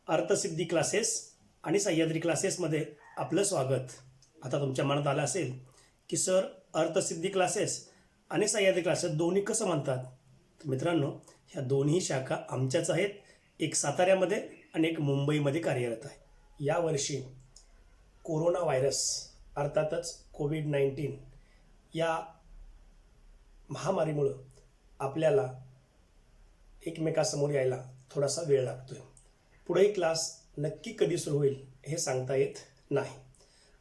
अर्थसिद्धी classes आणि सह्याद्री क्लासेसमध्ये आपलं स्वागत. आता तुमच्या मनात आलं असेल की सर, अर्थसिद्धी क्लासेस आणि सह्याद्री क्लासेस दोन्ही कसं म्हणतात? तर मित्रांनो, ह्या दोन्ही शाखा आमच्याच आहेत. एक साताऱ्यामध्ये आणि एक मुंबईमध्ये कार्यरत आहे. यावर्षी कोरोना व्हायरस अर्थातच कोविड-19 या महामारीमुळं आपल्याला एकमेकासमोर यायला थोडासा वेळ लागतोय. पुढेही क्लास नक्की कधी सुरू होईल हे सांगता येत नाही.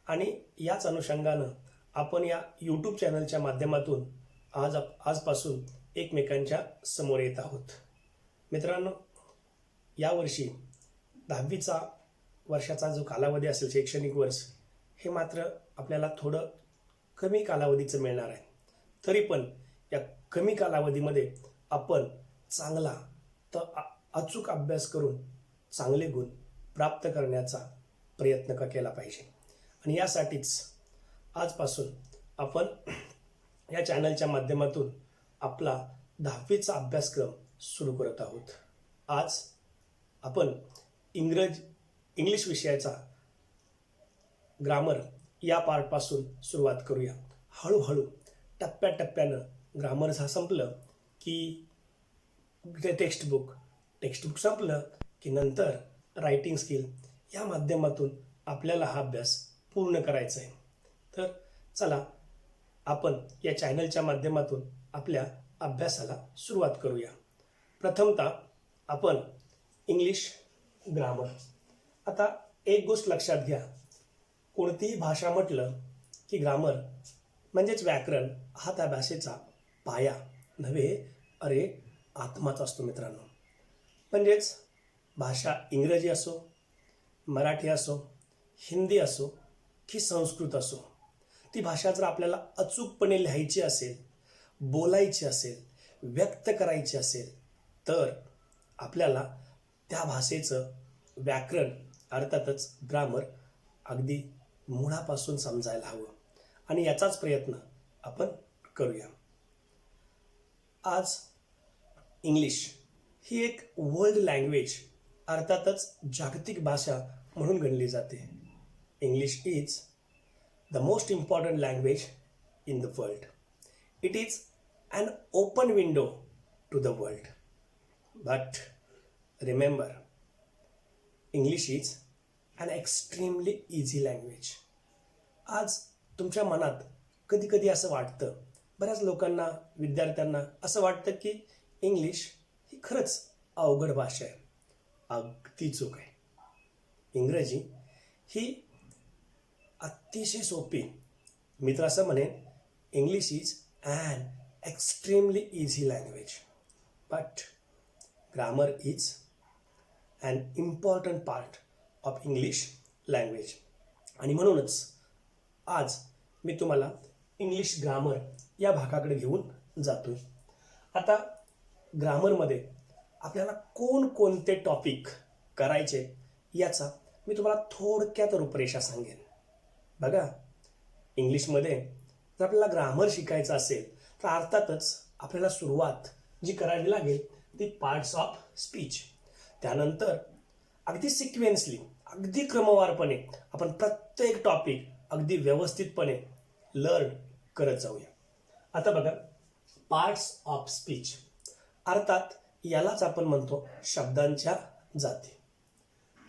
आणि याच अनुषंगानं आपण या यूट्यूब चॅनलच्या माध्यमातून आजपासून एकमेकांच्या समोर येत आहोत. मित्रांनो, यावर्षी 10वीचा वर्षाचा जो कालावधी असेल, शैक्षणिक वर्ष, हे मात्र आपल्याला थोडं कमी कालावधीचं मिळणार आहे. तरी पण या कमी कालावधीमध्ये आपण चांगला तर अचूक अभ्यास करून चांगले गुण प्राप्त करण्याचा प्रयत्न केला पाहिजे. आणि यासाठीच आजपासून आपण या चॅनलच्या माध्यमातून आपला 10वीचा अभ्यासक्रम सुरू करत आहोत. आज आपण इंग्लिश विषयाचा ग्रामर या पार्टपासून सुरुवात करूया. हळूहळू टप्प्याटप्प्यानं ग्रामर संपलं की टेक्स्टबुक संपलं की नंतर रायटिंग स्किल या माध्यमातून आपल्याला हा अभ्यास पूर्ण करायचा आहे. तर चला, आपण या चॅनलच्या माध्यमातून आपल्या अभ्यासाला सुरुवात करूया. प्रथमतः आपण इंग्लिश ग्रामर. आता एक गोष्ट लक्षात घ्या, कोणतीही भाषा म्हटलं की ग्रामर म्हणजेच व्याकरण हा त्या भाषेचा पाया नव्हे, अरे आत्माच असतो मित्रांनो. म्हणजेच भाषा इंग्रजी असो, मराठी असो, हिंदी असो की संस्कृत असो, ती भाषा जर आपल्याला अचूकपणे लिहायची असेल, बोलायची असेल, व्यक्त करायची असेल, तर आपल्याला त्या भाषेचं व्याकरण अर्थातच ग्रामर अगदी मुळापासून समजायला हवं. आणि याचाच प्रयत्न आपण करूया. आज इंग्लिश ही एक वर्ल्ड लँग्वेज अर्थातच जागतिक भाषा म्हणून गणली जाते. English is the most important language in the world. It is an open window to the world. But remember, English is an extremely easy language. आज तुमच्या मनात कधी कधी असं वाटतं, बऱ्याच लोकांना, विद्यार्थ्यांना असं वाटतं की इंग्लिश ही खरंच अवघड भाषा आहे. अगदी चूक आहे. इंग्रजी ही अतिशय सोपी. मी तर असं म्हणेन, English is an extremely easy language, but grammar is an important part of English language. आणि म्हणूनच आज मी तुम्हाला इंग्लिश ग्रामर या भागाकडे घेऊन जातोय. आता ग्रामरमध्ये आपल्याला कोणकोणते टॉपिक करायचे याचा मी तुम्हाला थोडक्यात रूपरेषा सांगेन. बघा, इंग्लिशमध्ये जर आपल्याला ग्रामर शिकायचं असेल तर अर्थातच आपल्याला सुरुवात जी करावी लागेल ती पार्ट्स ऑफ स्पीच. त्यानंतर अगदी सिक्वेन्सली, अगदी क्रमवारपणे आपण प्रत्येक टॉपिक अगदी व्यवस्थितपणे लर्न करत जाऊया. आता बघा, पार्ट्स ऑफ स्पीच अर्थात यालाच आपण म्हणतो शब्दांच्या जाती.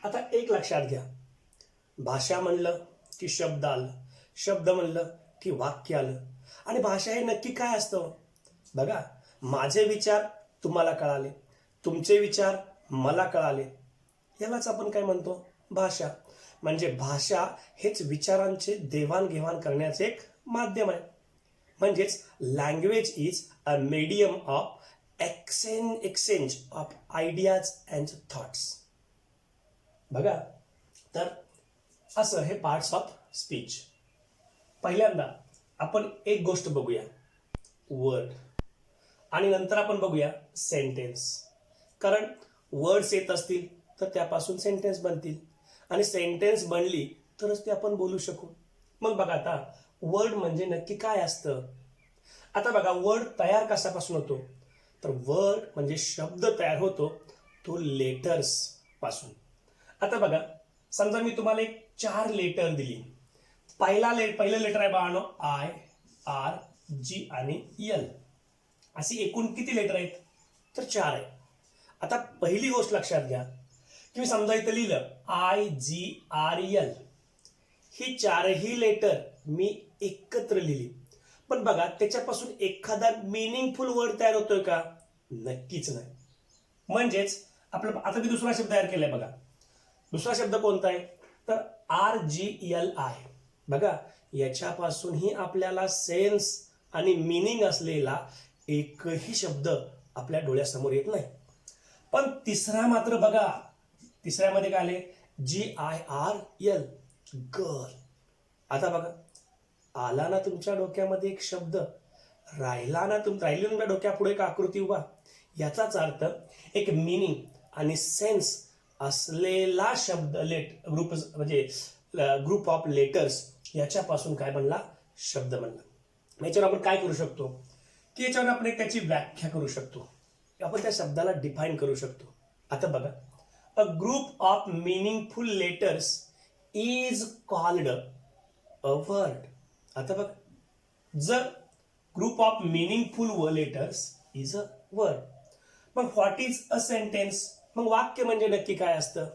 आता एक लक्षात घ्या, भाषा म्हणलं की शब्द आलं, शब्द म्हणलं की वाक्य आलं. आणि भाषा हे नक्की काय असतं? बघा, माझे विचार तुम्हाला कळाले, तुमचे विचार मला कळाले, यालाच आपण काय म्हणतो? भाषा. म्हणजे भाषा हेच विचारांचे देवाणघेवाण करण्याचे एक माध्यम आहे. म्हणजेच language is a medium of exchange of ideas and thoughts. बघा, तर असं हे पार्ट्स ऑफ स्पीच. पहिल्यांदा आपण एक गोष्ट बघूया, वर्ड, आणि नंतर आपण बघूया सेंटेन्स. कारण वर्ड्स येत असतील तर त्यापासून सेंटेन्स बनतील, आणि सेंटेन्स बनली तरच ते आपण बोलू शकू. मग बघा, आता वर्ड म्हणजे नक्की काय असतं? आता बघा, वर्ड तयार कशापासून होतो? तर वर्ड म्हणजे शब्द तयार होतो तो लेटर्स पासून. आता बघा, समजा मी तुम्हाला एक 4 लेटर दिली. पहिलं लेटर आहे बाळानो आय, आर, जी आणि एल. अशी एकूण किती लेटर आहेत? तर 4 आहे. आता पहिली गोष्ट लक्षात घ्या की मी समजा इथं लिहिलं आय, जी, आर, एल. ही 4ही लेटर मी एकत्र लिहिली, पण बघा त्याच्यापासून एखादा मिनिंगफुल वर्ड तयार होतोय का? नक्कीच नाही. म्हणजेच आपलं आता मी दुसरा शब्द तयार केलाय बघा. दुसरा शब्द कोणता आहे? तर आर, जी, एल, आय. बघा याच्यापासूनही आपल्याला सेन्स आणि मिनिंग असलेला एकही शब्द आपल्या डोळ्यासमोर येत नाही. पण तिसरा मात्र बघा, तिसऱ्यामध्ये काय आले? GIRL, girl. आता बघा, आला ना तुमच्या डोक्यामध्ये एक शब्द, राहिली तुमच्या डोक्यापुढे एक आकृती उभा. याचाच अर्थ एक मिनिंग आणि सेन्स असलेला शब्द ग्रुप म्हणजे ग्रुप ऑफ लेटर्स याच्यापासून काय बनला? शब्द बनला. याच्यावर आपण काय करू शकतो की याच्यावर आपण एक त्याची व्याख्या करू शकतो, आपण त्या शब्दाला डिफाईन करू शकतो. आता बघा, a group of meaningful letters is called a word. आता बघा, जर group of meaningful letters is a word, मग व्हॉट इज अ सेंटेन्स? मग वाक्य म्हणजे नक्की काय असतं?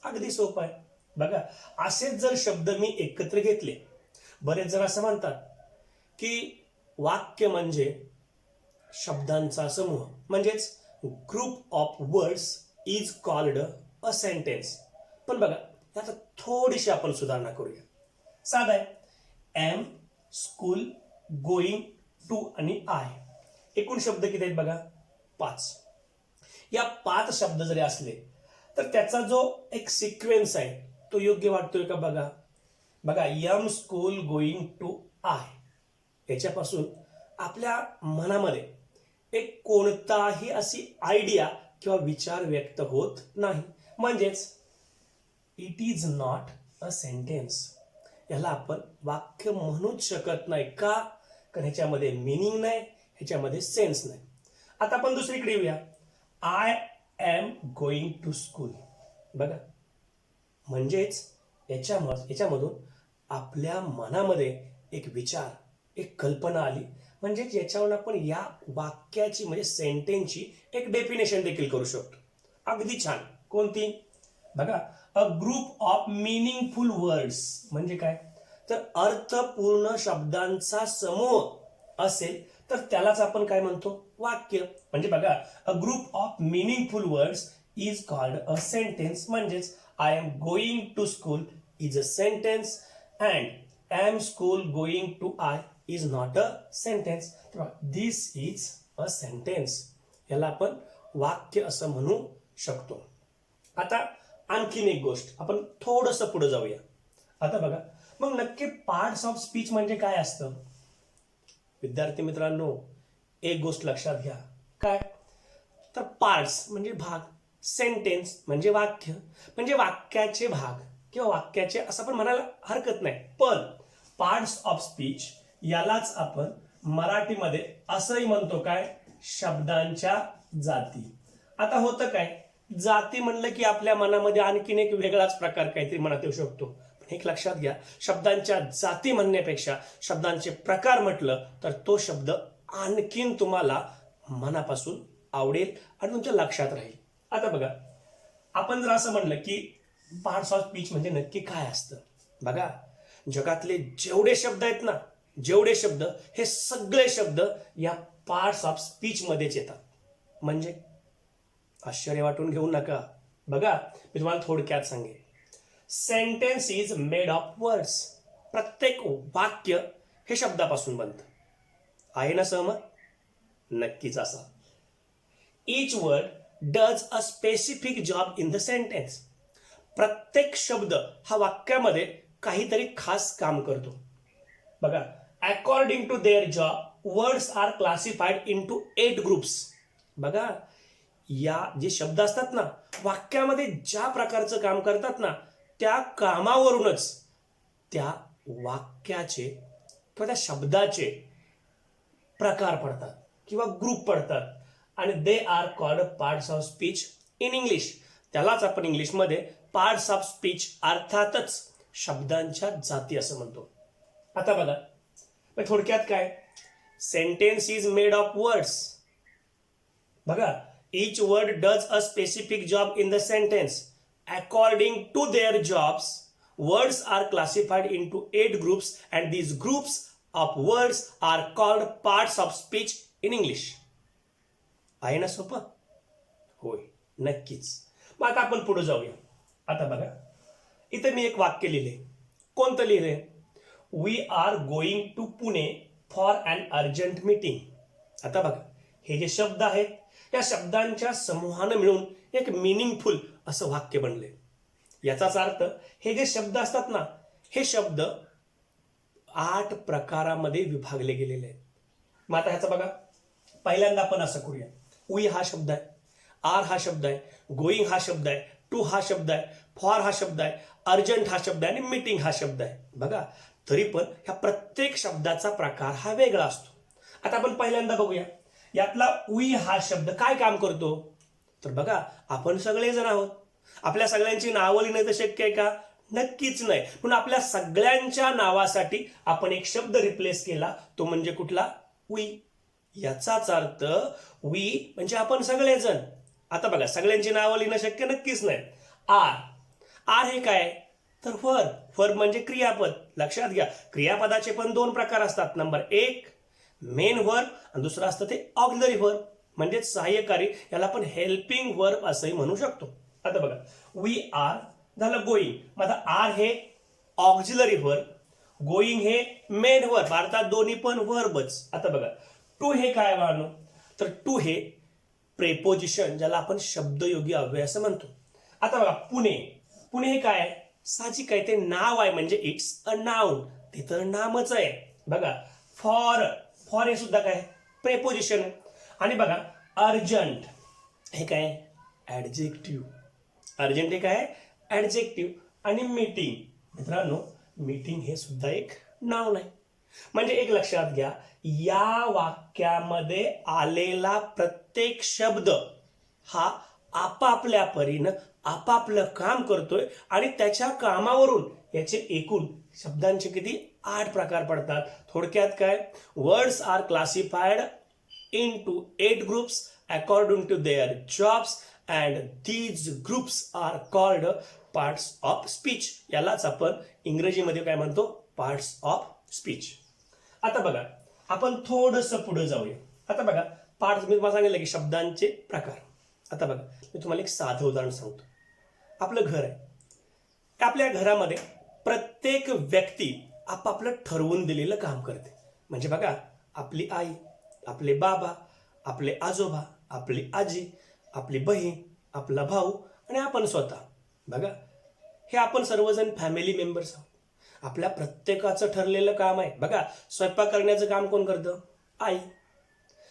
अगदी सोपं आहे. बघा, असेच जर शब्द मी एकत्र घेतले, बरेच जण असं म्हणतात की वाक्य म्हणजे शब्दांचा समूह, म्हणजेच group of words is called a sentence. पण बघा, यात थोडीशी आपण सुधारणा करूया. साधा आहे, एम, स्कूल, गोईंग, टू आणि आय. एकूण शब्द किती आहेत बघा? 5. या 5 शब्द जरी असले तर त्याचा जो एक सिक्वेन्स आहे तो योग्य वाटतोय का? बघा बघा, am, school, going, to, I. याच्यापासून आपल्या मनामध्ये एक कोणताही अशी आयडिया किंवा विचार व्यक्त होत नाही. म्हणजेच it is not a sentence. याला आपण वाक्य म्हणूच शकत नाही. का? कारण ह्याच्यामध्ये मिनिंग नाही, ह्याच्यामध्ये सेन्स नाही. आता आपण दुसरीकडे येऊया. I am going to school. बघा, म्हणजेच याच्यामधून आपल्या मनामध्ये एक विचार, एक कल्पना आली. म्हणजे याच्यावर आपण या वाक्याची म्हणजे सेंटेन्सची एक डेफिनेशन देखील करू शकतो. अगदी छान. कोणती? बघा, a group of meaningful words म्हणजे काय? तर अर्थपूर्ण शब्दांचा समूह असेल तर त्यालाच आपण काय म्हणतो? वाक्य. म्हणजे बघा, a group of meaningful words is called a sentence. म्हणजेच I am going to school is a sentence and am school going to I is not a sentence. This is a sentence. याला आपण वाक्य असं म्हणू शकतो. आता आणखीन एक गोष्ट, आपण थोडंसं पुढे जाऊया. आता बघा, मग नक्की पार्ट्स ऑफ स्पीच म्हणजे काय असतं? विद्यार्थी मित्रांनो, एक गोष्ट लक्षात घ्या. काय? तर पार्ट्स म्हणजे भाग, सेंटेन्स म्हणजे वाक्य, म्हणजे वाक्याचे भाग किंवा वाक्याचे असं पण म्हणायला हरकत नाही. पण पार्ट्स ऑफ स्पीच यालाच आपण मराठीमध्ये असंही म्हणतो काय? शब्दांच्या जाती. आता होतं काय, जाती म्हणलं की आपल्या मनामध्ये आणखीन एक वेगळाच प्रकार काहीतरी मनात येऊ शकतो. एक लक्षात घ्या, शब्दांच्या जाती म्हणण्यापेक्षा शब्दांचे प्रकार म्हटलं तर तो शब्द आणखीन तुम्हाला मनापासून आवडेल आणि तुमच्या लक्षात राहील. आता बघा, आपण जर असं म्हणलं की पार्ट्स ऑफ स्पीच म्हणजे नक्की काय असतं? बघा, जगातले जेवढे शब्द आहेत ना, जेवढे शब्द, हे सगळे शब्द या पार्ट्स ऑफ स्पीच मध्येच येतात. म्हणजे आश्चर्य वाटून घेऊ नका. बघा, मी तुम्हाला थोडक्यात सांगेन. Sentence is made of words. प्रत्येक वाक्य हे शब्दापासून बनतं. आहे ना सहमत? नक्कीच असा. Each word does a specific job in the sentence. प्रत्येक शब्द हा वाक्यामध्ये काहीतरी खास काम करतो. बघा, according to their job words are classified into 8 groups. बघा, या जे शब्द असतात ना, वाक्यामध्ये ज्या प्रकारचं काम करतात ना, त्या कामावरूनच त्या वाक्याचे किंवा त्या शब्दाचे प्रकार पडतात किंवा ग्रुप पडतात आणि they are called parts of speech in English. त्यालाच आपण इंग्लिशमध्ये पार्ट्स ऑफ स्पीच, अर्थातच शब्दांच्या जाती असं म्हणतो. आता बघा थोडक्यात काय, sentence is made of words. बघा, each word does a specific job in the sentence. According to their jobs, words are classified into 8 groups and these groups of words are called parts of speech in English. आहे ना सोपं? होय, नक्कीच. मग आता आपण पुढे जाऊया. आता बघा, इथे मी एक वाक्य लिहिले. कोणतं लिहिले? We are going to Pune for an urgent meeting. आता बघा, हे जे शब्द आहेत या शब्दांच्या समूहानं मिळून एक मिनिंगफुल असं वाक्य बनले. याचाच अर्थ हे जे शब्द असतात ना, हे शब्द 8 प्रकारामध्ये विभागले गेलेले आहेत. मग आता ह्याचं बघा, पहिल्यांदा आपण असं करूया. वी हा शब्द आहे, आर हा शब्द आहे, गोईंग हा शब्द आहे, टू हा शब्द आहे, फॉर हा शब्द आहे, अर्जंट हा शब्द आहे आणि मीटिंग हा शब्द आहे. बघा, तरी पण ह्या प्रत्येक शब्दाचा प्रकार हा वेगळा असतो. आता आपण पहिल्यांदा बघूया, यातला वी हा शब्द काय काम करतो. तर बघा, आपण सगळेजण आहोत, आपल्या सगळ्यांची नावं लिहिणं तर शक्य आहे का? नक्कीच नाही. पण आपल्या सगळ्यांच्या नावासाठी आपण एक शब्द रिप्लेस केला, तो म्हणजे कुठला? वी. याचाच अर्थ वी म्हणजे आपण सगळेजण. आता बघा, सगळ्यांची नावं लिहिणं शक्य नक्कीच नाही. आर, आर हे काय? तर वर्ब म्हणजे क्रियापद. लक्षात घ्या, क्रियापदाचे पण 2 प्रकार असतात. नंबर 1 मेन वर्ब आणि दुसरं असतं ते ऑक्झिलरी वर्ब म्हणजे सहाय्यकारी. याला आपण हेल्पिंग वर्ब असंही म्हणू शकतो. आता बघा, वी आर झालं गोईंग. मग आता आर हे ऑक्झिलरी वर्ब, गोईंग हे मेन वर्ब, अर्थात दोन्ही पण वर्बच. आता बघा, टू हे काय वाहनो? तर टू हे प्रेपोजिशन, ज्याला आपण शब्दयोगी अव्यय असं म्हणतो. आता बघा, पुणे, पुणे हे काय आहे? साहजिक आहे, ते नाव आहे म्हणजे इट्स अ नाउन, ते तर नामच आहे. बघा, फॉर, फॉर हे सुद्धा काय? प्रेपोजिशन आहे. आणि बघा, अर्जंट हे काय? ऍडजेक्टिव्ह. अर्जंट हे काय? ऍडजेक्टिव्ह. आणि मीटिंग, मित्रांनो, मीटिंग हे सुद्धा एक नाउन आहे. म्हणजे एक लक्षात घ्या, या वाक्यामध्ये आलेला प्रत्येक शब्द हा आपापल्या परीनं आपापलं काम करतोय आणि त्याच्या कामावरून याचे एकूण शब्दांचे किती? 8 प्रकार पडतात. थोडक्यात काय? Words are classified into 8 groups according to their jobs and these groups are called parts of speech. यालाच आपण इंग्रजीमध्ये काय म्हणतो? Parts of speech. आता बघा, आपण थोडंसं पुढे जाऊया. आता बघा, पार्ट्स मी तुम्हाला सांगितलं की शब्दांचे प्रकार. आता बघा, मी तुम्हाला एक साधं उदाहरण सांगतो. आपलं घर आहे, आपल्या घरामध्ये प्रत्येक व्यक्ती आपापलं ठरवून दिलेलं काम करते. म्हणजे बघा, आपली आई, आपले बाबा, आपले आजोबा, आपली आजी, आपली बहीण, आपला भाऊ आणि आपण स्वतः. बघा, हे आपण सर्वजण फॅमिली मेंबर्स आहोत. आपल्या प्रत्येकाचं ठरलेलं काम आहे. बघा, स्वयंपाक करण्याचं काम कोण करतं? आई.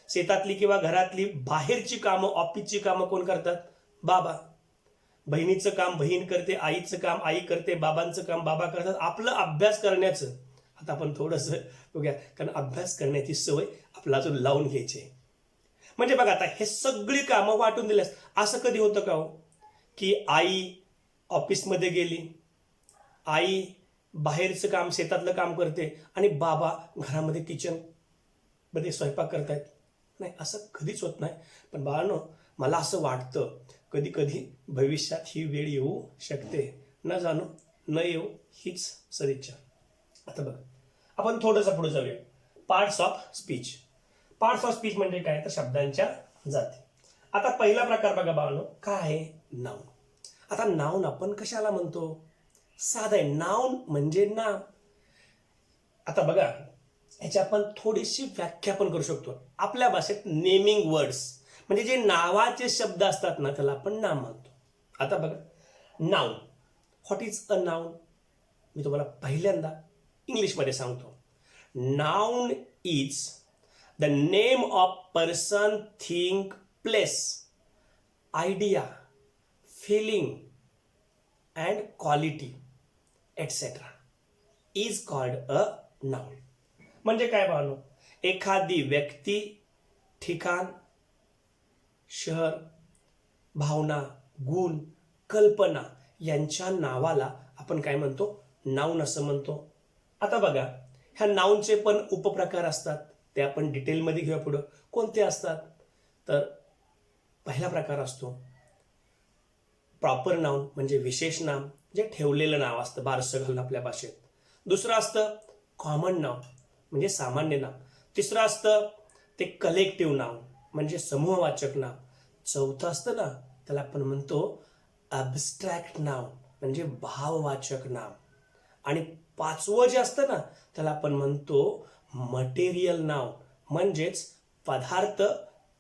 शेतातली किंवा घरातली बाहेरची कामं, ऑफिसची कामं कोण करतात? बाबा. बहिणीचं काम बहीण करते, आईचं काम आई करते, बाबांचं काम बाबा करतात. आपलं अभ्यास करण्याचं आता आपण थोडंसं बघूया, कारण अभ्यास करण्याची सवय आपला अजून लावून घ्यायची आहे. म्हणजे बघा, आता हे सगळी कामं वाटून दिल्यास असं कधी होतं का हो, की आई ऑफिसमध्ये गेली, आई बाहेरचं काम शेतातलं काम करते आणि बाबा घरामध्ये किचन मध्ये स्वयंपाक करतायत? नाही, असं कधीच होत नाही. पण बाळांनो, मला असं वाटतं कधी कधी भविष्यात ही वेळ येऊ शकते. न जाणू न येऊ हीच सदिच्छा. आता बघा, आपण थोडंसं पुढे जाऊया. Parts of speech. Parts of speech म्हणजे काय? तर शब्दांच्या जाती. आता पहिला प्रकार बघा बाळांनो, काय आहे? नाउन. आता नाउन आपण कशाला म्हणतो? साधं आहे, नाउन म्हणजे नाम. आता बघा, ह्याची आपण थोडीशी व्याख्या पण करू शकतो. आपल्या भाषेत नेमिंग वर्ड्स म्हणजे जे नावाचे शब्द असतात ना, त्याला आपण नाम म्हणतो. आता बघा, noun, what is a noun? मी तुम्हाला पहिल्यांदा इंग्लिशमध्ये सांगतो. Noun is the name of person, thing, place, idea, feeling and quality et cetera is called a noun. म्हणजे काय पाहतो? एखादी व्यक्ती, ठिकाण, शहर, भावना, गुण, कल्पना यांच्या नावाला आपण काय म्हणतो, नाऊन असं म्हणतो. आता बघा, ह्या नाऊनचे पण उपप्रकार असतात, ते आपण डिटेलमध्ये घेऊया पुढं. कोणते असतात तर पहिला प्रकार असतो प्रॉपर नाऊन, म्हणजे विशेष नाम, जे ठेवलेलं नाव असतं बारसं घालून आपल्या भाषेत. दुसरं असतं कॉमन नाऊन, म्हणजे सामान्य नाव. तिसरं असतं ते कलेक्टिव्ह नाऊन, म्हणजे समूहवाचक नाव. चौथं असतं ना, त्याला आपण म्हणतो ॲब्स्ट्रॅक्ट नाऊन, म्हणजे भाववाचक नाव. आणि पाचवं जे असतं ना, त्याला आपण म्हणतो मटेरियल नाऊन, म्हणजेच पदार्थ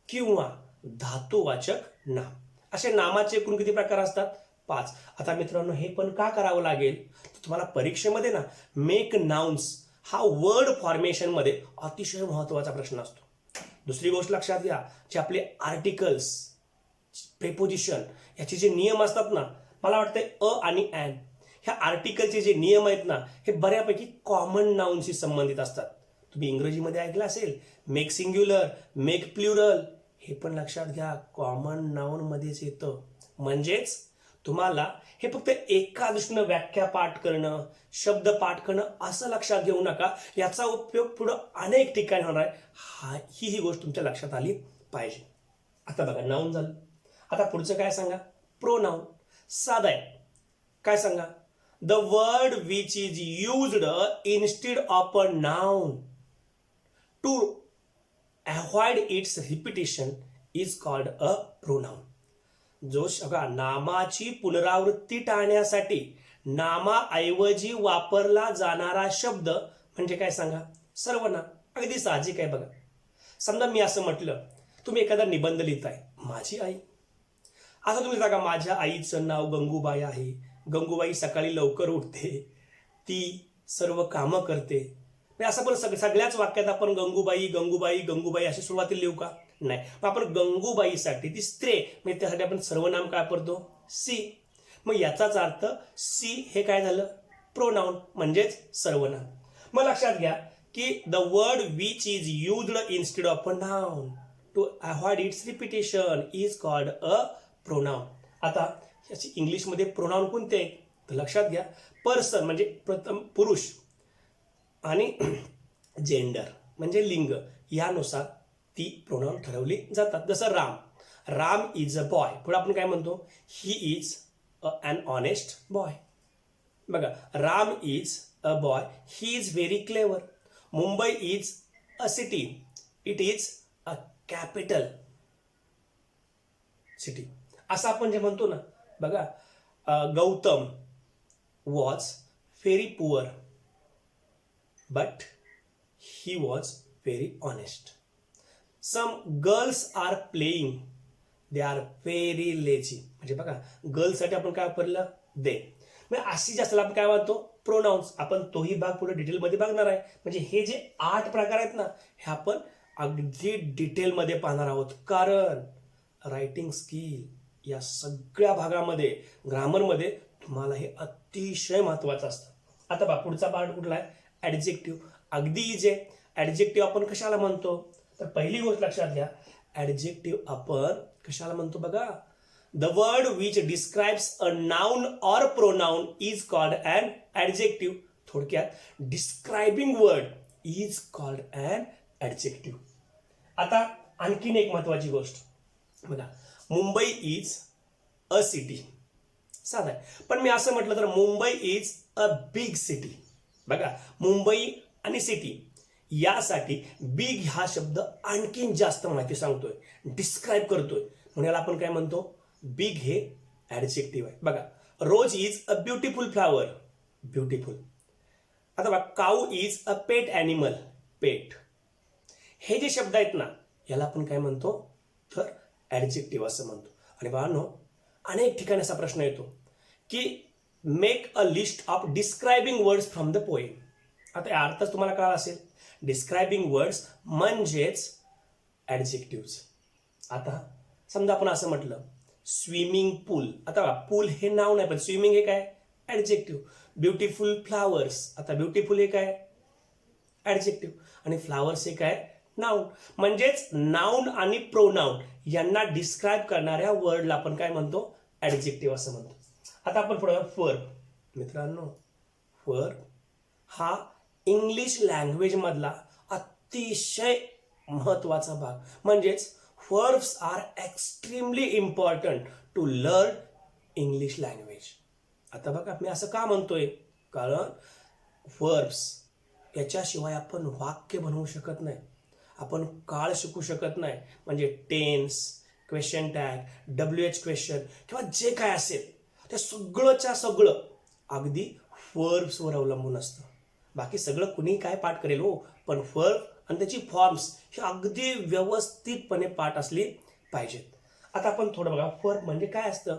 किंवा धातुवाचक नाम. असे नामाचे एकूण किती प्रकार असतात, 5. आता मित्रांनो, हे पण का करावं लागेल, तर तुम्हाला परीक्षेमध्ये ना मेक नाउन्स हा वर्ड फॉर्मेशनमध्ये अतिशय महत्त्वाचा प्रश्न असतो. दुसरी गोष्ट लक्षात घ्या, जे आपले आर्टिकल्स, प्रेपोजिशन याचे जे नियम असतात ना, मला वाटतं अ आणि ॲन ह्या आर्टिकलचे जे नियम आहेत ना, हे बऱ्यापैकी कॉमन नाउनशी संबंधित असतात. तुम्ही इंग्रजीमध्ये ऐकलं असेल मेक सिंग्युलर, मेक प्लुरल, हे पण लक्षात घ्या कॉमन नाउनमध्येच येतं. म्हणजेच तुम्हाला हे फक्त एका दृष्टीनं व्याख्या पाठ करणं, शब्द पाठ करणं असं लक्षात घेऊ नका. याचा उपयोग पुढं अनेक ठिकाणी होणार आहे, ही गोष्ट तुमच्या लक्षात आली पाहिजे. आता बघा, नाऊन झालं. आता पुढचं काय सांगा, प्रोनाऊन. साधा आहे, काय सांगा, the word which is used instead of a noun to avoid its repetition is called a pronoun. जो नामाची पुनरावृत्ती टाळण्यासाठी नामाऐवजी वापरला जाणारा शब्द म्हणजे काय सांगा, सर्वनाम. अगदी साहजिक आहे. बघा, समजा मी असं म्हटलं, तुम्ही एखादा निबंध लिहिताय, माझी आई. आता तुम्ही सांगा, माझ्या आईचं नाव गंगूबाई आहे. गंगूबाई सकाळी लवकर उठते, ती सर्व कामं करते. असं पण सगळ्याच वाक्यात आपण गंगूबाई गंगूबाई गंगूबाई अशी सुरुवातीला लिहू का, नाही. मग आपण गंगूबाईसाठी ती स्त्रे, म्हणजे त्यासाठी आपण सर्वनाम काय वापरतो, सी. मग याचाच अर्थ सी हे काय झालं, प्रोनाउन, म्हणजेच सर्वनाम. मग लक्षात घ्या की the word which is used instead of a noun to avoid its repetition is called a pronoun. आता याची इंग्लिशमध्ये प्रोनाउन कोणते आहेत तर लक्षात घ्या, पर्सन म्हणजे प्रथम पुरुष आणि जेंडर म्हणजे लिंग, यानुसार ती प्रोनाउन ठरवली जातात. जसं Ram, Ram is a boy, पुढे आपण काय म्हणतो, he is an honest boy. बघा, Ram is a boy, he is very clever. Mumbai is a city, it is a capital city. असं आपण जे म्हणतो ना, बघा, Gautam was very poor but he was very honest. Some girls are playing, they are very lazy. म्हणजे बघा, गर्ल्ससाठी आपण काय वापरलं, दे. म्हणजे अशी जास्त आपण काय म्हणतो, प्रोनाउन्स. आपण तोही भाग पुढे डिटेलमध्ये बघणार आहे. म्हणजे हे जे 8 प्रकार आहेत ना, हे आपण अगदी डिटेलमध्ये पाहणार आहोत. कारण रायटिंग स्किल या सगळ्या भागामध्ये, ग्रामरमध्ये तुम्हाला हे अतिशय महत्त्वाचं असतं. आता बघा, पुढचा पार्ट कुठला आहे, ॲडजेक्टिव्ह. अगदी इजी आहे. ॲडजेक्टिव्ह आपण कशाला म्हणतो तर पहिली गोष्ट लक्षात घ्या, ॲडजेक्टिव्ह आपण कशाला म्हणतो बघा, the word which describes a noun or pronoun is called an adjective. थोडक्यात describing word is called an adjective. आता आणखीन एक महत्त्वाची गोष्ट बघा, मुंबई इज अ सिटी, साधा आहे. पण मी असं म्हटलं तर Mumbai is a big city. बघा, मुंबई आणि सिटी यासाठी बिग हा शब्द आणखीन जास्त माहिती सांगतोय, डिस्क्राईब करतोय, म्हणून याला आपण काय म्हणतो, बिग हे ॲडजेक्टिव्ह आहे. बघा, rose is a beautiful flower, beautiful. आता बघा, काऊ इज अ पेट ॲनिमल, पेट. हे जे शब्द आहेत ना, याला आपण काय म्हणतो तर ॲडजेक्टिव्ह असं म्हणतो. आणि बाळांनो, अनेक ठिकाणी असा प्रश्न येतो की make a list of describing words from the poem. आता अर्थच तुम्हाला कळाला असेल, डिस्क्रायबिंग वर्ड्स म्हणजेच ॲडजेक्टिव्ह. आता समजा आपण असं म्हटलं स्विमिंग पूल. आता पूल हे नाव नाही, पण स्विमिंग हे काय, ॲडजेक्टिव्ह. ब्युटिफुल फ्लावर्स, आता ब्युटिफुल हे काय, ॲडजेक्टिव्ह. आणि फ्लावर्स हे काय, नाउन. म्हणजेच नाउन आणि प्रोनाउन यांना डिस्क्राईब करणाऱ्या वर्डला आपण काय म्हणतो, ॲडजेक्टिव्ह असं म्हणतो. आता आपण पुढे वर्ब. मित्रांनो, वर्ब हा इंग्लिश लँग्वेज मधला अतिशय महत्वाचा भाग. म्हणजेच verbs are extremely important to learn English language. आता बघा मी असं का म्हणतोय, कारण वर्ब्स याच्याशिवाय आपण वाक्य बनवू शकत नाही, आपण काळ शिकू शकत नाही. म्हणजे tense, question tag, WH question किंवा जे काय असेल ते सगळंच्या सगळं अगदी वर्ब्सवर अवलंबून असतं. बाकी सगळं कुणी काय पाठ करेल हो, पण वर्ब आणि त्याची फॉर्म्स हे अगदी व्यवस्थितपणे पाठ असली पाहिजेत. आता आपण थोडं बघा वर्ब म्हणजे काय असतं.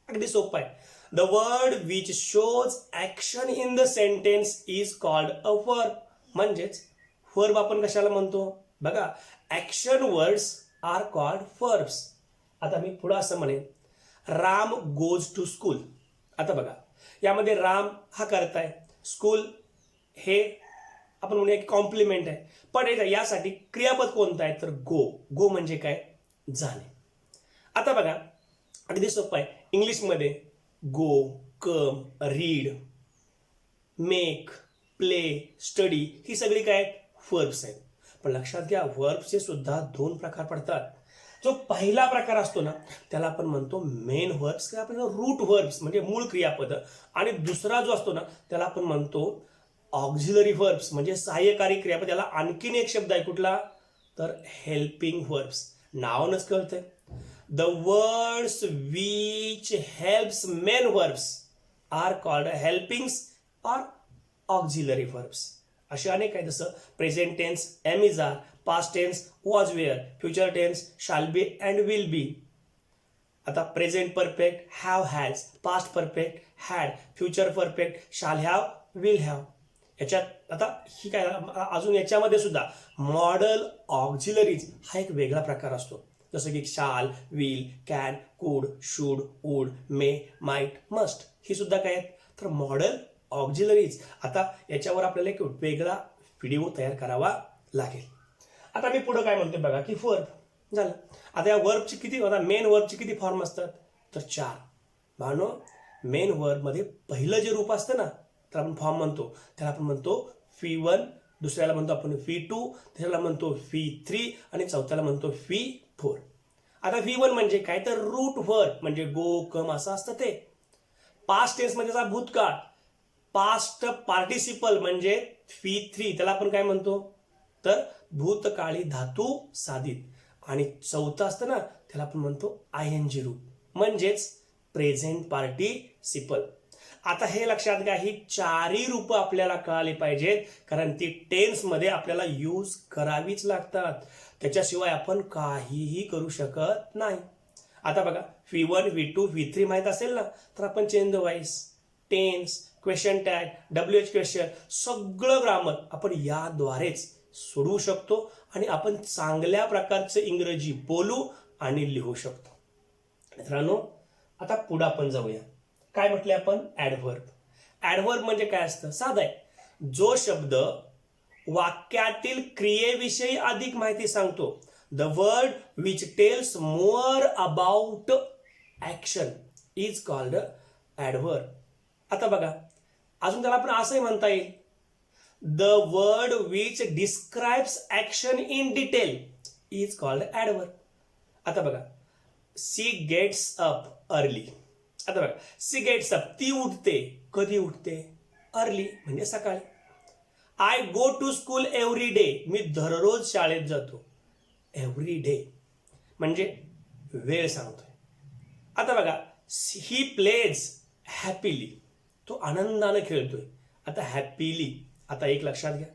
अगदी सोपं आहे. The word which shows action in the sentence is called a verb. म्हणजेच वर्ब आपण कशाला म्हणतो बघा, action words are called verbs. आता मी पुढं असं म्हणेन, राम गोज टू स्कूल. आता बघा यामध्ये राम हा करता आहे, स्कूल हे आपण म्हणूया की कॉम्प्लिमेंट आहे. पण यासाठी क्रियापद कोणतं आहे तर गो. गो म्हणजे काय, जाणे. आता बघा अगदी सोपं आहे. इंग्लिशमध्ये गो, कम, रीड, मेक, प्ले, स्टडी ही सगळी काय वर्ब्स आहेत. पण लक्षात घ्या वर्ब्सचे सुद्धा दोन प्रकार पडतात. जो पहिला प्रकार असतो ना त्याला आपण म्हणतो मेन वर्ब्स किंवा आपण रूट वर्ब्स म्हणजे मूळ क्रियापद. आणि दुसरा जो असतो ना त्याला आपण म्हणतो ऑक्झिलरी वर्ब्स म्हणजे सहाय्यकारी क्रियापद. त्याला आणखीन एक शब्द आहे कुठला तर हेल्पिंग वर्ब्स. नावानच कळतंय. The words which helps main verbs are called helpings or auxiliary verbs. असे अनेक आहेत, जसं present tense am is are, past tense was were, future tense shall be and will be. आता present perfect have has, past perfect had, future perfect shall have will have. याच्यात आता ही काय अजून याच्यामध्ये सुद्धा मॉडल ऑक्झिलरीज हा एक वेगळा प्रकार असतो. जसं की shall, will, can, could, should, would, may, might, must ही सुद्धा काय आहेत तर मॉडल ऑक्झिलरीज. आता याच्यावर आपल्याला एक वेगळा व्हिडिओ तयार करावा लागेल. आता मी पुढे काय म्हणतोय बघा की वर्ब झालं. आता या वर्बची किती, आता मेन वर्बची किती फॉर्म असतात तर 4. मानो मेन वर्ब मध्ये पहिलं जे रूप असतं ना तर आपण फॉर्म म्हणतो त्याला आपण म्हणतो V1, दुसऱ्याला म्हणतो आपण V2, तिसऱ्याला म्हणतो V3 आणि चौथ्याला म्हणतो V4. आता V1 म्हणजे काय तर रूट वर्ब म्हणजे गो, कम असं असतं ते. पास्ट टेन्स म्हणजे भूतकाळ. पास्ट पार्टिसिपल म्हणजे V3 त्याला आपण काय म्हणतो तर भूतकाळी धातू साधित. आणि चौथं असतं ना त्याला आपण म्हणतो ING रूप म्हणजेच प्रेझेंट पार्टिसिपल. आता हे लक्षात घ्या, ही चारही रूप आपल्याला कळाली पाहिजेत कारण ती टेन्स मध्ये आपल्याला यूज करावीच लागतात. त्याच्याशिवाय आपण काहीही करू शकत नाही. आता बघा V1, V2, V3 माहित असेल ना तर आपण change the voice, tense, question tag, WH question सगळं ग्रामर आपण याद्वारेच सोडवू शकतो आणि आपण चांगल्या प्रकारचे इंग्रजी बोलू आणि लिहू शकतो. मित्रांनो आता पुढे आपण जाऊया. काय म्हटले आपण ऍडव्हर्ब. ऍडव्हर्ब म्हणजे काय असतं साधं आहे. जो शब्द वाक्यातील क्रियेविषयी अधिक माहिती सांगतो. The word which tells more about action is called adverb. आता बघा अजून त्याला आपण असंही म्हणता येईल, the word which describes action in detail is called adverb. आता बघा सी गेट्स अप अर्ली. आता बघा सी गेट्स अप ती उठते, कधी उठते अर्ली म्हणजे सकाळी. I go to school every day मी दररोज शाळेत जातो. एव्हरी डे म्हणजे वेळ सांगतोय. आता बघा ही प्लेज हॅपीली तो आनंदाने खेळतोय. आता हॅपीली आता एक लक्षात घ्या,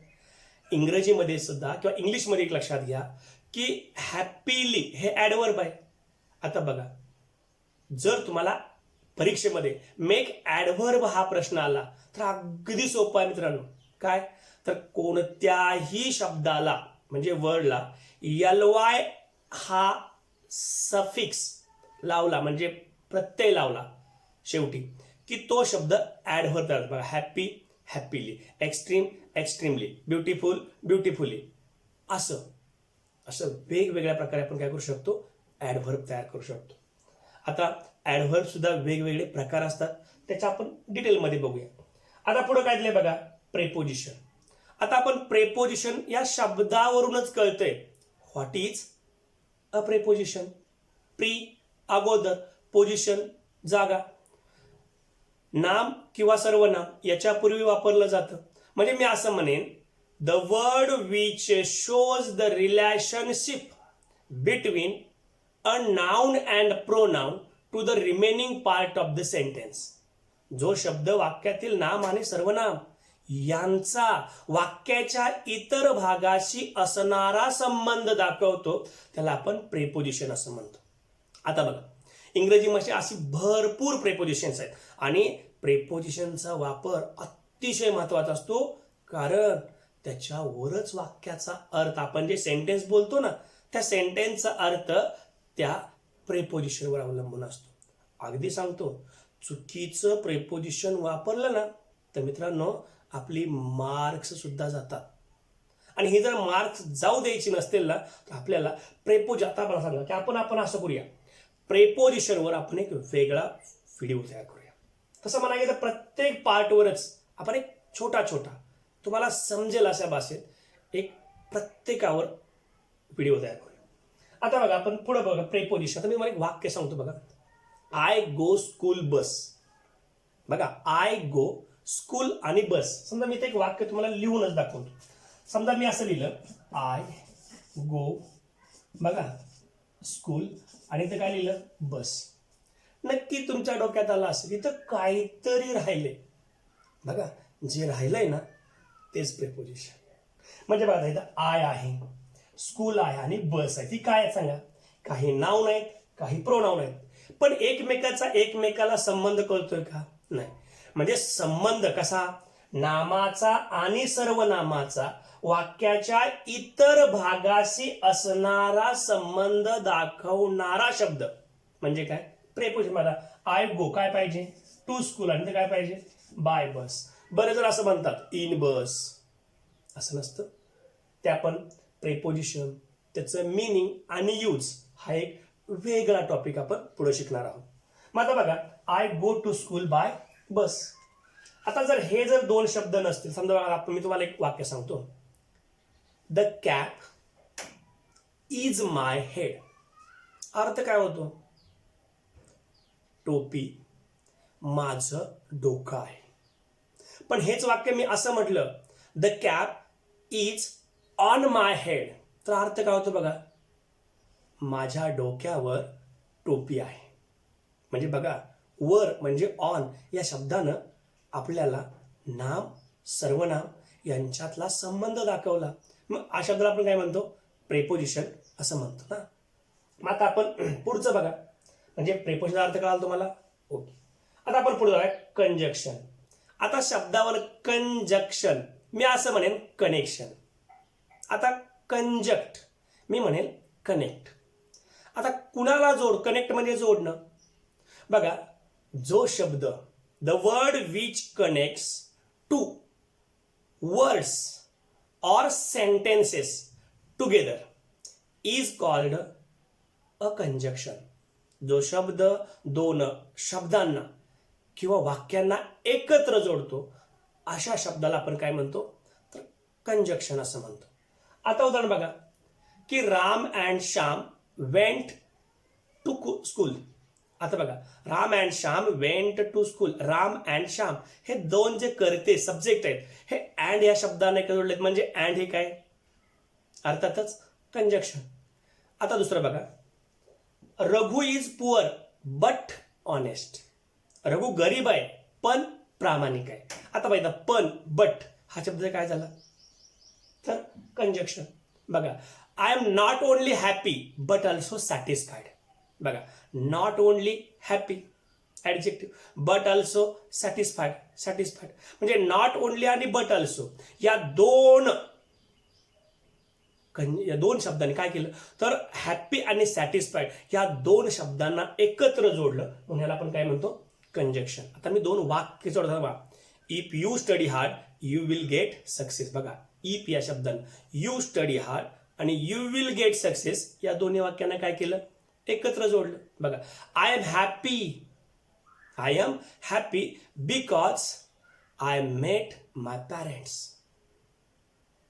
इंग्रजीमध्ये सुद्धा किंवा इंग्लिशमध्ये एक लक्षात घ्या की हॅपीली हे ऍडव्हर्ब आहे. आता बघा जर तुम्हाला परीक्षेमध्ये मेक ऍडव्हर्ब हा प्रश्न आला तर अगदी सोपा आहे मित्रांनो. काय तर कोणत्याही शब्दाला म्हणजे वर्डला ly हा सफिक्स लावला म्हणजे प्रत्यय लावला शेवटी की तो शब्द ऍडव्हर्ब तयार होतो. बघा happy happily, extreme extremely, beautiful beautifully असं असं वेगवेगळ्या प्रकारे आपण काय करू शकतो ऍडव्हर्ब तयार करू शकतो. आता ऍडव्हर्ब सुद्धा वेगवेगळे प्रकार असतात. त्याच्या आपण डिटेलमध्ये बघूया. आता पुढे काय दिलंय बघा, प्रेपोजिशन. आता आपण प्रेपोजिशन या शब्दावरूनच कळतंय what is a preposition. Pre अगोदर, पोजिशन जागा, नाम किंवा सर्वनाम याच्यापूर्वी वापरलं जातं. म्हणजे मी असं म्हणेन, the word which shows the relationship between a noun and pronoun to the remaining part of the sentence. जो शब्द वाक्यातील नाम आणि सर्वनाम यांचा वाक्याच्या इतर भागाशी असणारा संबंध दाखवतो त्याला आपण प्रेपोजिशन असं म्हणतो. आता बघा, इंग्रजीमध्ये अशी भरपूर प्रेपोजिशन्स आहेत आणि प्रेपोजिशनचा वापर अतिशय महत्वाचा असतो, कारण त्याच्यावरच वाक्याचा अर्थ, आपण जे सेंटेन्स बोलतो ना त्या सेंटेन्सचा अर्थ त्या प्रेपोजिशनवर अवलंबून असतो. अगदी सांगतो, चुकीचं प्रेपोजिशन वापरलं ना तर मित्रांनो आपली मार्क्स सुद्धा जातात. आणि हे जर मार्क्स जाऊ द्यायची नसतील ना तर आपल्याला आता मला सांगा की आपण असं करूया, प्रेपोजिशनवर आपण एक वेगळा व्हिडिओ तयार करूया. तसं म्हणा गेलं तर प्रत्येक पार्टवरच आपण एक छोटा तुम्हाला समजेल अशा भाषेत एक प्रत्येकावर व्हिडिओ तयार करूया. आता बघा, आपण पुढे बघा प्रेपोजिशन. आता मी मला एक वाक्य सांगतो बघा, आय गो स्कूल बस. बघा, आय गो स्कूल आणि बस. समजा मी ते एक वाक्य तुम्हाला लिहूनच दाखवतो. समजा मी असं लिहिलं, आय गो बघा स्कूल आणि ते काय लिहिलं, बस. नक्की तुमच्या डोक्यात आलं असेल इथं काहीतरी राहिले. बघा, जे राहिलंय ना तेच प्रेपोजिशन. म्हणजे बघा, इथं आय आहे, स्कूल आहे आणि बस आहे. ती काय आहे सांगा? काही नाउन आहेत, काही प्रोनाउन आहेत. पण एकमेकाला संबंध कळतोय का? नाही. म्हणजे संबंध कसा? नामाचा आणि सर्वनामाचा वाक्याच्या इतर भागाशी असणारा संबंध दाखवणारा शब्द म्हणजे काय? प्रेपोजिशन. मला आय गो काय पाहिजे? टू स्कूल आणि ते काय पाहिजे? बाय बस. बरे जर असं म्हणतात इन बस, असं नसतं. ते आपण प्रेपोजिशन, त्याचं मीनिंग आणि यूज हा एक वेगळा टॉपिक आपण पुढे शिकणार आहोत. मग आता बघा, I go to school by bus. आता जर हे दोन शब्द नसतील, समजा बघा, मी तुम्हाला एक वाक्य सांगतो, the cap is my head. अर्थ काय होतो? टोपी माझं डोकं आहे. पण हेच वाक्य मी असं म्हटलं, the cap is on my head, तर अर्थ काय होतो बघा, माझ्या डोक्यावर टोपी आहे. म्हणजे बघा, वर म्हणजे ऑन या शब्दानं आपल्याला नाम सर्वनाम यांच्यातला संबंध दाखवला. मग अशा शब्दाला आपण काय म्हणतो? प्रेपोजिशन असं म्हणतो ना. मग आता आपण पुढचं बघा, म्हणजे प्रेपोजिशन अर्थ कळाला तुम्हाला? ओके. आता आपण पुढे जाऊया, कंजक्शन. आता शब्दावर कंजक्शन मी असं म्हणेन कनेक्शन. आता कंजक्ट मी म्हणेन कनेक्ट. आता कुणाला कनेक्ट म्हणजे जोडणं. बघा, जो शब्द, the word which connects two words or sentences together is called a conjunction. जो शब्द दोन शब्दांना किंवा वाक्यांना एकत्र जोडतो अशा शब्दाला आपण काय म्हणतो? तर कंजक्शन असं म्हणतो. आता उदाहरण बघा की Ram and Shyam went to school. आता बघा, Ram and Shyam went to school. Ram and Shyam हे दोन जे करते सब्जेक्ट आहेत हे अँड या शब्दाने जोडलेत, म्हणजे अँड हे काय? अर्थातच कंजक्शन. आता दुसरं बघा, Raghu is poor but honest. Raghu गरीब आहे पण प्रामाणिक आहे. आता बघा, पण बट हा शब्द काय झाला? तर कंजक्शन. बघा, I am not only happy but also satisfied. बघा, not only happy adjective but also satisfied. म्हणजे नॉट ओनली आणि बट ऑल्सो या दोन शब्दांनी काय केलं तर हॅपी आणि सॅटिस्फाईड या दोन शब्दांना एकत्र जोडलं, म्हणून ह्याला आपण काय म्हणतो? कंजक्शन. आता मी दोन वाक्य जोडतो बघा, if you study hard you will get success. बघा, इफ या शब्दानं यू स्टडी हार्ड आणि यू विल गेट सक्सेस या दोन्ही वाक्यांना काय केलं? एकत्र जोडलं. बघा, I am happy I am happy because I met my parents.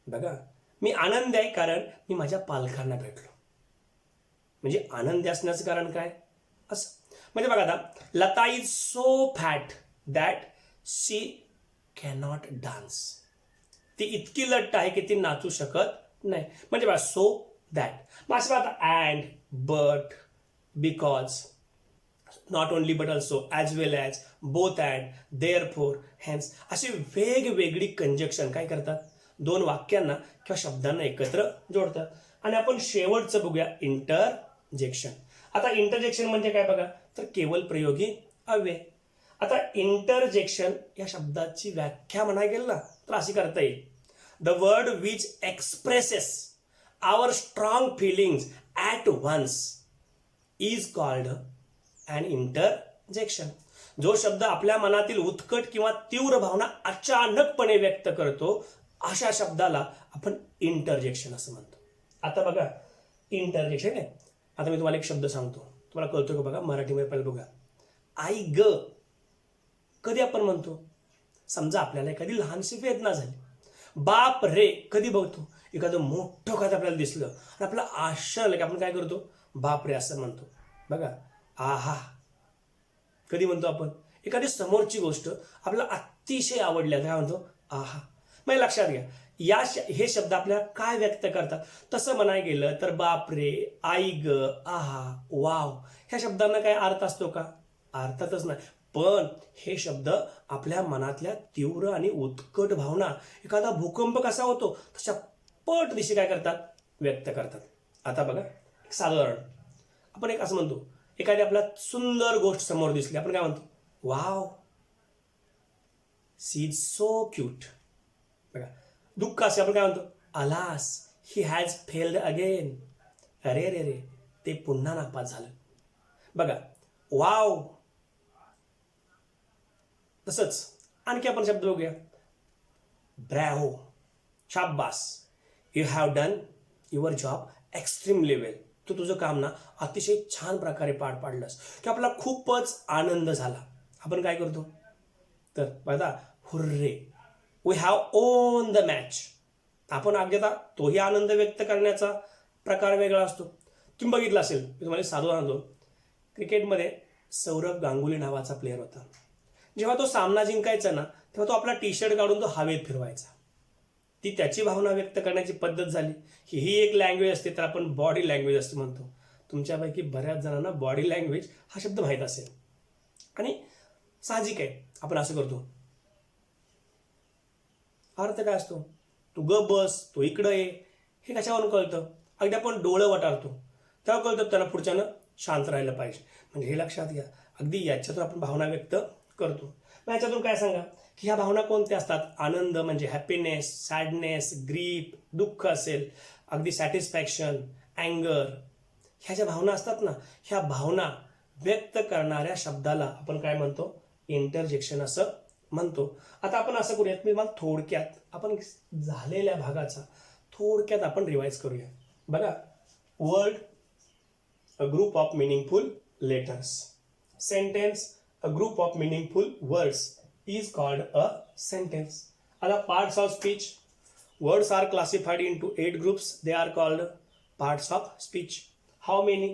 बघा, मी आनंदी आहे कारण मी माझ्या पालकांना भेटलो. म्हणजे आनंदी असण्याचं कारण काय? असं म्हणजे बघा आता, Lata is so fat that she cannot dance. ती इतकी लट्ट आहे की ती नाचू शकत नाही. म्हणजे बघा, सो दॅट. मग असं बघा, and, but, because, not only but also, as well as, both and, therefore, hence, अशी वेगवेगळी कंजक्शन काय करतात, दोन वाक्यांना किंवा शब्दांना एकत्र जोडतात. आणि आपण शेवटचं बघूया, इंटरजेक्शन. आता इंटरजेक्शन म्हणजे काय बघा, तर केवळ प्रयोगी अव्यय. आता इंटरजेक्शन या शब्दाची व्याख्या म्हणायला गेलं ना तर अशी करता येईल, the word which expresses our strong feelings at once is called and interjection. जो शब्द आपल्या मनातील उत्कट किंवा तीव्र भावना अचानकपणे व्यक्त करतो अशा शब्दाला आपण इंटरजेक्शन असं म्हणतो. आता बघा, इंटरजेक्शन आहे. आता मी तुम्हाला एक शब्द सांगतो, तुम्हाला कळतो का बघा, मराठीमध्ये पहिलं बघा. आई ग कधी आपण म्हणतो? समजा आपल्याला एखादी लहानशी वेदना झाली. बाप रे कधी बघतो? एखादं मोठं खात आपल्याला दिसलं आणि आपल्याला आश्चर्य आलं की आपण काय करतो? बाप रे असं म्हणतो. बघा, आहा कधी म्हणतो आपण? एखादी समोरची गोष्ट आपल्याला अतिशय आवडली काय म्हणतो? आहा. मग लक्षात घ्या, हे शब्द आपल्याला काय व्यक्त करतात? तसं म्हणायला गेलं तर बापरे, आई ग, आहा, वाव ह्या शब्दांना काय अर्थ असतो का? अर्थातच नाही. पण हे शब्द आपल्या मनातल्या तीव्र आणि उत्कट भावना, एखादा भूकंप कसा होतो तशा पट दिशे काय करतात? व्यक्त करतात. आता बघा, एक साधं उदाहरण. आपण एक असं म्हणतो, एखादी आपल्याला सुंदर गोष्ट समोर दिसली, आपण काय म्हणतो? Wow, she is so cute. बघा, दुःख असे आपण काय म्हणतो? Alas, he has failed again. अरे रे रे, ते पुन्हा नापास झालं. बघा, वाव. तसंच आणखी आपण शब्द बघूया, ब्रॅव्हो, शाबास, you have done your job extremely well. तू तुझं काम ना अतिशय छान प्रकारे पार पाडलंस, की आपला खूपच आनंद झाला. आपण काय करतो? तर बघा, hurray, we have won the match. आपण अगदी तोही आनंद व्यक्त करण्याचा प्रकार वेगळा असतो. तुम्ही बघितलं असेल, मी तुम्हाला साधं सांगतो, क्रिकेटमध्ये सौरभ गांगुली नावाचा प्लेअर होता. जेव्हा तो सामना जिंकायचा ना तेव्हा तो आपला टी शर्ट काढून तो हवेत फिरवायचा. ती त्याची भावना व्यक्त करण्याची पद्धत झाली. ही एक लँग्वेज असते, तर आपण बॉडी लँग्वेज असं म्हणतो. तुमच्यापैकी बऱ्याच जणांना बॉडी लँग्वेज हा शब्द माहीत असेल. आणि साहजिक आहे, आपण असं करतो. अर्थ काय असतो? तू ग बस, तो इकडं ये, हे कशावरून कळतं? अगदी आपण डोळं वटारतो तेव्हा कळतं त्याला पुढच्यानं शांत राहिलं पाहिजे. म्हणजे हे लक्षात घ्या, अगदी याच्यातून आपण भावना व्यक्त करतो. मग याच्यातून काय सांगा की ह्या भावना कोणत्या असतात? आनंद म्हणजे हॅपीनेस, सॅडनेस, ग्रीप, दुःख असेल, अगदी सॅटिस्फॅक्शन, अँगर, ह्या ज्या भावना असतात ना, ह्या भावना व्यक्त करणाऱ्या शब्दाला आपण काय म्हणतो? इंटरजेक्शन असं म्हणतो. आता आपण असं करूयात, मी मला थोडक्यात आपण झालेल्या भागाचा थोडक्यात आपण रिवाइज करूया. बघा, word, a group of meaningful letters. Sentence, a group of meaningful words is called a sentence. Other parts of speech, words are classified into 8 groups. They are called parts of speech. How many?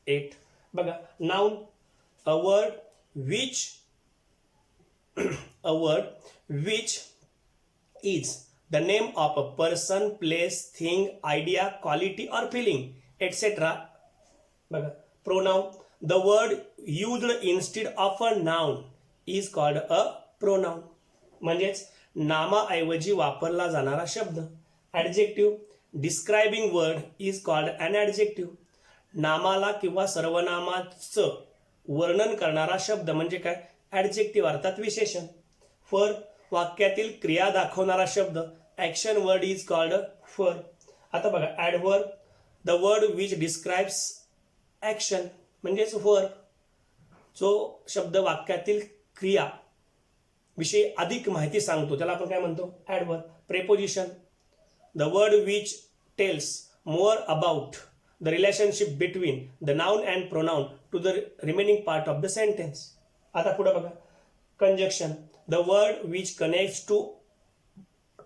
8. Baga, noun, a word which a word which is the name of a person, place, thing, idea, quality or feeling, etc. Baga, pronoun, the word used instead of a noun is called a pronoun. म्हणजेच नामाऐवजी वापरला जाणारा शब्द. Adjective, describing word is called an adjective. नामाला किंवा सर्वनामाचं वर्णन करणारा शब्द म्हणजे काय? ॲडजेक्टिव्ह अर्थात विशेषण. फर, वाक्यातील क्रिया दाखवणारा शब्द. ॲक्शन वर्ड इज कॉल्ड फर. आता बघा, adverb, the word which describes action म्हणजेच वर्ब. जो शब्द वाक्यातील क्रिया विषयी अधिक माहिती सांगतो त्याला आपण काय म्हणतो? Adverb. Preposition, the word which tells more about the relationship between the noun and pronoun to the remaining part of the sentence. आता पुढे बघा, conjunction, the word which connects two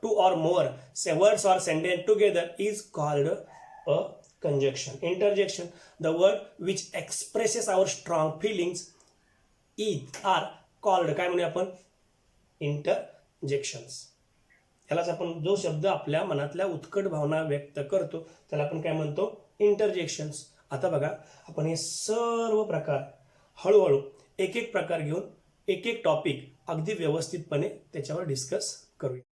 or more say words or sentence together is called a conjunction. Interjection, the word which expresses our strong feelings are called काय म्हणूया आपण, interjections. यालाच आपण जो शब्द आपल्या मनातल्या उत्कट भावना व्यक्त करतो त्याला आपण काय म्हणतो, इंटरजेक्शन्स. आता बघा, आपण हे सर्व प्रकार हळूहळू एक एक प्रकार घेऊन एक एक टॉपिक अगदी व्यवस्थितपणे त्याच्यावर डिस्कस करूया.